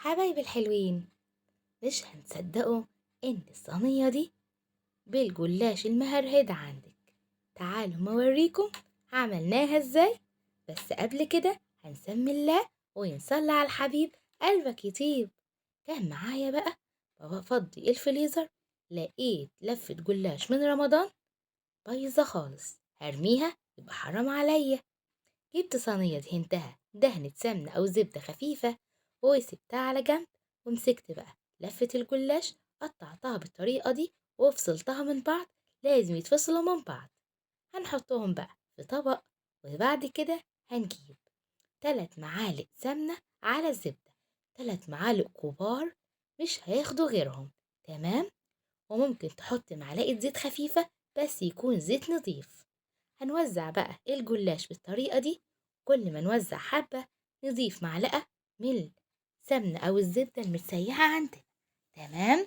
حبايبي الحلوين، مش هنصدقوا إن الصينية دي بالجلاش المهرهدة عندك. تعالوا موريكم عملناها ازاي. بس قبل كده هنسمي الله ونصلي على الحبيب قلبك يطيب. كان معايا بقى بفضي الفريزر، لقيت لفة جلاش من رمضان بايظة خالص، هرميها يبقى حرام عليا. جبت صينية دهنتها دهنة سمنة أو زبدة خفيفة وسبتها على جنب، ومسكت بقى لفة الجلاش، قطعتها بالطريقة دي وفصلتها من بعض، لازم يتفصلوا من بعض. هنحطهم بقى في طبق، وبعد كده هنجيب 3 معالق سمنة على الزبدة، 3 معالق كبار مش هياخدوا غيرهم. تمام. وممكن تحط معلقة زيت خفيفة بس يكون زيت نظيف. هنوزع بقى الجلاش بالطريقة دي، كل ما نوزع حبة نضيف معلقة من السمنة أو الزبدة المتسيحة عندنا. تمام.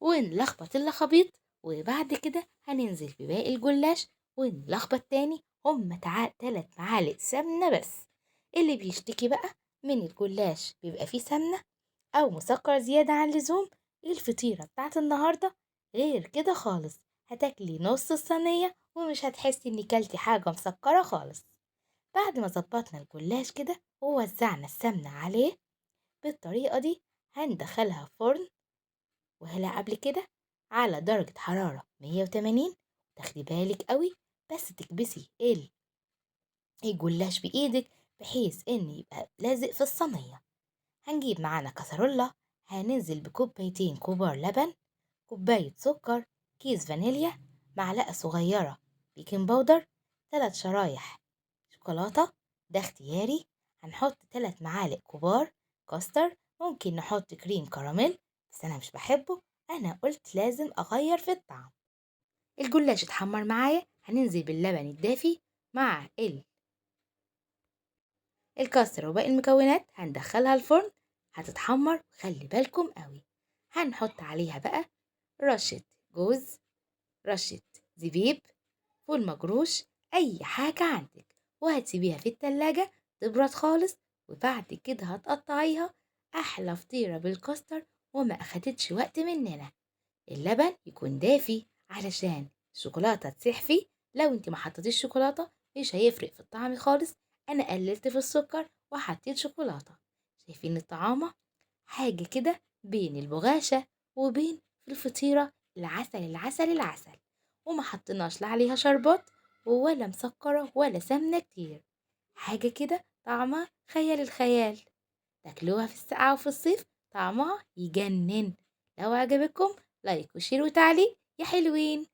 ونلخبط اللخبيط، وبعد كده هننزل بباقي الجلاش ونلخبط تاني. هما 3 معالق سمنة بس. اللي بيشتكي بقى من الجلاش بيبقى فيه سمنة أو مسكر زيادة عن اللزوم، الفطيرة بتاعت النهاردة غير كده خالص، هتاكلي نص الصينية ومش هتحسي اني كلتي حاجة مسكرة خالص. بعد ما ظبطنا الجلاش كده ووزعنا السمنة عليه بالطريقة دي، هندخلها فرن، وهلا قبل كده على درجة حرارة 180. تاخدي بالك قوي بس تكبسي الجلاش بإيدك بحيث ان يبقى لازق في الصينية. هنجيب معانا كسرولة، هننزل بكوبايتين كبار لبن، كوباية سكر، كيس فانيليا، معلقة صغيرة بيكنج باودر، 3 شرايح شوكولاتة، ده اختياري. هنحط 3 معالق كبار كاستر، ممكن نحط كريم كراميل بس أنا مش بحبه، أنا قلت لازم أغير في الطعم. الجلاش اتحمر معايا، هننزل باللبن الدافي مع الكاستر وباقي المكونات، هندخلها الفرن هتتحمر. خلي بالكم قوي، هنحط عليها بقى رشة جوز، رشة زبيب، فول مجروش، أي حاجة عندك، وهتسيبيها في التلاجة تبرد خالص. وبعد كده هتقطعيها أحلى فطيرة بالكاستر، وما أخدتش وقت مننا. اللبن يكون دافي علشان الشوكولاتة تسيح فيه، لو انت ما حطيتيش شوكولاتة مش هيفرق في الطعم خالص. انا قللت في السكر وحطيت شوكولاتة. شايفين الطعامة حاجة كده بين البغاشة وبين في الفطيرة العسل العسل العسل، وما حطيناش لا عليها شربات ولا مسكرة ولا سمنة كتير. حاجة كده طعمها خيال الخيال. تاكلوها في السقعة وفي الصيف طعمها يجنن. لو عجبكم لايك وشير وتعليق يا حلوين.